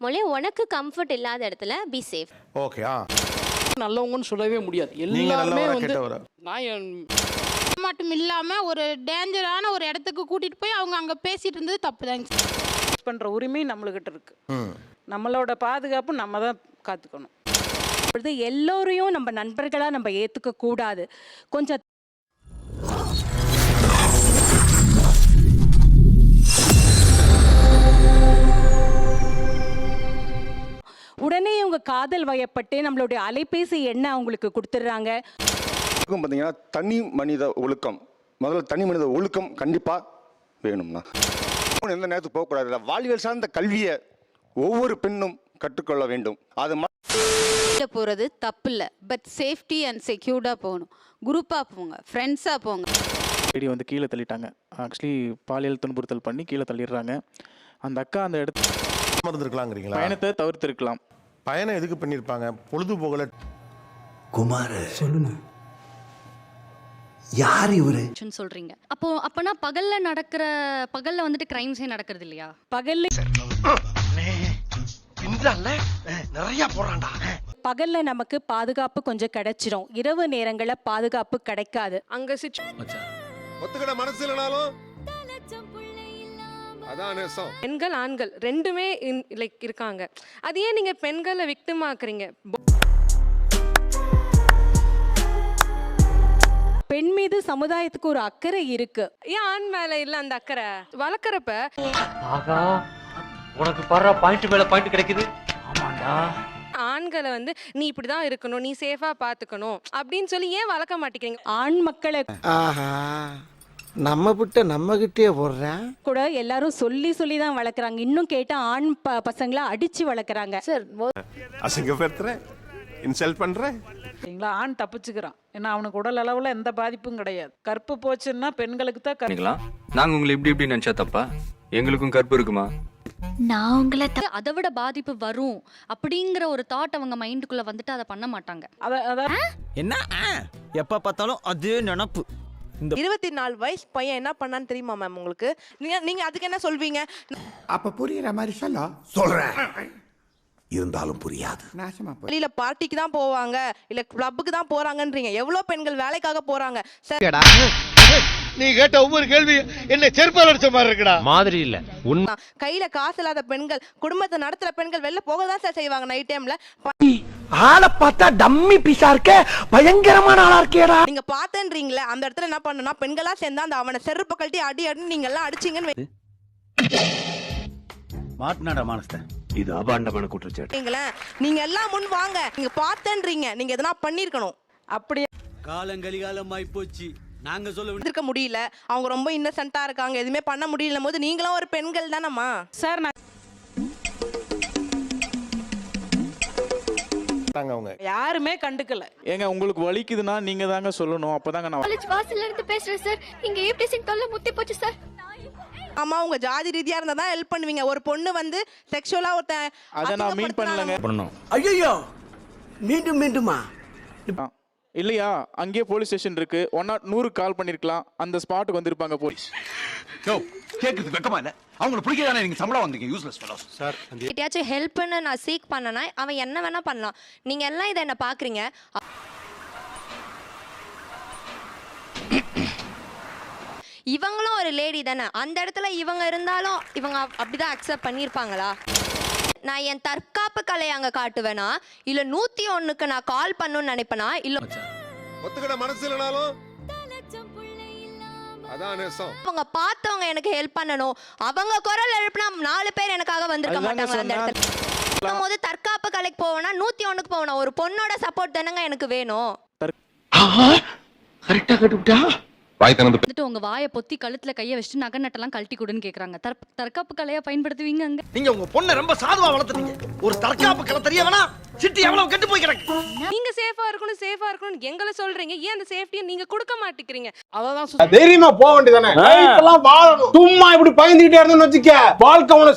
மொழி உனக்கு கம்ஃபர்ட் இல்லாத இடத்துல பி சேஃப். ஓகே. நல்லவங்கன்னு சொல்லவே முடியாது. நீங்க எல்லாருமே நல்லவரா வந்து கெட்டவரா? நான் மட்டும் இல்லாம ஒரு டேஞ்சரான ஒரு இடத்துக்கு கூட்டிட்டு போய் அவங்க அங்க பேசிட்டு இருந்தது தப்பு தாங்க. பண்ற உரிமை நம்மளுக்கிட்ட இருக்கு. நம்மளோட பாதுகாப்பு நம்ம தான் காத்துக்கணும். எல்லோரையும் நம்ம நண்பர்களா நம்ம ஏத்துக்க கூடாது. கொஞ்சம் உடனே இவங்க காதல் வயப்பட்டு நம்மளுடைய அலைபேசி எண்ணை அவங்களுக்கு கொடுத்துடுறாங்க. பார்த்தீங்கன்னா தனி மனித ஒழுக்கம், முதல்ல தனி மனித ஒழுக்கம் கண்டிப்பா வேணும்னா எந்த நேரத்துக்கு போகக்கூடாது. வாழ்வியல் சார்ந்த கல்வியை ஒவ்வொரு பெண்ணும் கற்றுக்கொள்ள வேண்டும். அது போகிறது தப்பு இல்லை, பட் சேஃப்டி அண்ட் செக்யூர்டாக போகணும். குரூப்பாக போங்க, ஃப்ரெண்ட்ஸாக போங்க. ஐடி வந்து கீழே தள்ளிட்டாங்க. ஆக்சுவலி பாலியல் துன்புறுத்தல் பண்ணி கீழே தள்ளிடுறாங்க. அந்த அக்கா அந்த இடத்துல இருந்திருக்கலாங்கிறீங்களா? பயணத்தை தவிர்த்திருக்கலாம். பயணம் எதுக்கு பண்ணியிருப்பாங்க? பொழுதுபோகல. குமார் சொல்லுங்க, யார் இவரு சொல்றீங்க. அப்பனா பகல்ல வந்துட்டு கிரைம்ஸே நடக்கிறது இல்லையா? பகல்ல நமக்கு பாதுகாப்பு கொஞ்சம் கிடைச்சிரும், இரவு நேரங்கள்ல பாதுகாப்பு கிடைக்காது. அங்க ஒத்துக்கிட மனசு இல்லைனாலும் அதான் நேசம். பெண்கள் ஆண்கள் ரெண்டுமே லைக் இருக்காங்க. அது ஏன் நீங்க பெண்களை விக்டிம் ஆக்குறீங்க? பெண் மீது சமுதாயத்துக்கு ஒரு அக்கறை இருக்கு, ஏன் ஆண் மேல இல்ல அந்த அக்கறை? வளர்க்கறப்ப உனக்கு பாரு பாயிண்ட் மேல பாயிண்ட் கிடைக்குது. ஆமாண்டா, ஆண்களை வந்து நீ இப்படிதான் இருக்கணும், நீ சேஃபா பாத்துக்கணும் அப்படின்னு சொல்லி ஏன் வளர்க்க மாட்டேங்கிறீங்க? ஆண் மக்களை நம்ம விட்ட நம்ம கிட்டே போடுறேன் கூட எல்லாரும் சொல்லி தான் வளர்க்குறாங்க. இன்னும் கேட்டா ஆண் பசங்களை அடிச்சு வளர்க்குறாங்க. சார் அசிங்கப்படுத்துறேன், இன்சல்ட் பண்றேன். ஆண் தப்பிச்சுக்கிறான், ஏன்னா அவனுக்கு உடல் அளவுல எந்த பாதிப்பும் கிடையாது. கற்பு போச்சுன்னா பெண்களுக்கு தான். நாங்க உங்களை இப்படி நினைச்சா தப்பா? எங்களுக்கும் கற்பு இருக்குமா? நான் உங்களை அதை விட பாதிப்பு வரும் அப்படிங்கிற ஒரு தாட் அவங்க மைண்டுக்குள்ள வந்துட்டு அதை பண்ண மாட்டாங்க. என்ன எப்ப பார்த்தாலும் அதே நினப்பு. 24 வயசு பையன் என்ன பண்ணான்னு தெரியுமா மேம் உங்களுக்கு? நீங்க அதுக்கு என்ன சொல்வீங்க? அப்ப புரியுற மாதிரி சொல்றேன், இருந்தாலும் புரியாது. வெளியில பார்ட்டிக்கு தான் போவாங்க, இல்ல கிளப்புக்கு தான் போறாங்கன்றீங்க. எவ்வளவு பெண்கள் வேலைக்காக போறாங்க சார்? நீ கேட்ட ஒவ்வொரு கேள்வி என்ன செருப்பால் அடிச்ச மாதிரி இருக்குடா. மாதிரி இல்ல, கையில காசு இல்லாத பெண்கள், குடும்பத்தை நடத்துற பெண்கள் வெளில போக தான் சார் செய்வாங்க நைட் டைம்ல. ஆளை பார்த்தா டம்மி பீஸா இருக்க, பயங்கரமான ஆளா இருக்கேடா. நீங்க பாத்தேன்றீங்களே, அந்த இடத்துல என்ன பண்ணனும்னா பெண்களா சேர்ந்தா அந்த அவனை செருப்பு கழட்டி அடி நீங்க எல்லாம் அடிச்சீங்கன்னு மாட்னாடா மானஸ்த. இது அபாண்டமான குற்றச்சாட்டு. நீங்க எல்லாம் முன் வாங்க, நீங்க பாத்தேன்றீங்க, நீங்க எதனா பண்ணிருக்கணும். அப்படியே காலங்கலிகாலம் ஆயி போச்சு, நாங்க சொல்ல இருக்க முடியல. அவங்க ரொம்ப இன்னசென்ட்டா இருக்காங்க, எதுவுமே பண்ண முடியல போது நீங்களும் ஒரு பெண்கள் தானம்மா சார். அவங்க யாருமே கண்டுக்கல. ஏங்க உங்களுக்கு வலிக்குதுன்னா நீங்க தாங்க சொல்லணும். அப்பதாங்க நான் காலேஜ் வாசல்ல இருந்து பேசுறேன் சார். இங்க ஏப்டிசிங் தொல்லை முத்தி போச்சு சார். ஆமா, உங்க ஜாதி ரீதியா இருந்தா தான் ஹெல்ப் பண்ணுவீங்க. ஒரு பொண்ணு வந்து செக்சுவலா அத நான் மீன் பண்ணலங்க. ஐயோ மீண்டும் மீண்டுமா இல்லையா? அங்கேயே போலீஸ் ஸ்டேஷன் இருக்கு. 100 கால் பண்ணிருக்கலாம், அந்த ஸ்பாட்டுக்கு வந்திருப்பாங்க போலீஸ். கேக்குது வெக்கமா இல்ல? அவங்களுக்கு பிடிக்காதானே நீங்க சம்பளம் வந்தீங்க யூஸ்லெஸ் ஃபெலோஸ். சார் கிட்டயாச்சும் ஹெல்ப்னு நான் சீக் பண்ணனா அவன் என்ன வேணா பண்ணலாம். நீங்க எல்லாம் இதை என்ன பாக்குறீங்க? இவங்களும் ஒரு லேடி தானே, அந்த இடத்துல இவங்க இருந்தாலும் இவங்க அப்படிதான் அக்செப்ட் பண்ணிருப்பாங்களா? நான் என் தற்காப்பு கலையை அங்க காட்டுவேனா, இல்ல 101க்கு நான் கால் பண்ணணும்னு நினைப்பேனா? இல்ல ஒத்துக்கிட மனசு இல்லைனாலும் அதான் நேசம். அவங்க பார்த்தவங்க எனக்கு ஹெல்ப் பண்ணணும், அவங்க குரல் எழுப்பினா 4 பேர் எனக்காக வந்திருக்க மாட்டாங்க. அந்த இடத்துல போது தற்காப்பு கலைக்கு போவேனா 101க்கு போவேனா? ஒரு பொண்ணோட சப்போர்ட் தானங்க எனக்கு வேணும். கரெக்டா கட்டுட்டா வந்துட்டு உங்க வாயை பொத்தி கழுத்துல கைய வச்சுட்டு நகை நட்டெல்லாம் கழட்டி கொடுன்னு கேக்குறாங்க. தற்காப்பு கலையா பயன்படுத்துவீங்க அங்க? நீங்க உங்க பொண்ணை ரொம்ப சாதுவா வளர்த்துறீங்க. ஒரு தற்காப்பு கலை தெரிய வேணா, சிட்டி எவ்வளவு கெட்டு போய் கிடக்கு. நீங்க சேஃபா இருக்கணும் எங்களை சொல்றீங்க, ஏன் அந்த சேஃப்டியை நீங்க கொடுக்க மாட்டேங்கிறீங்க? அதான் தைரியமா போக வேண்டியதானே. சும்மா இப்படி பயந்துகிட்டே இருந்தோம்னு வச்சுக்க, வாழ்க்கை உன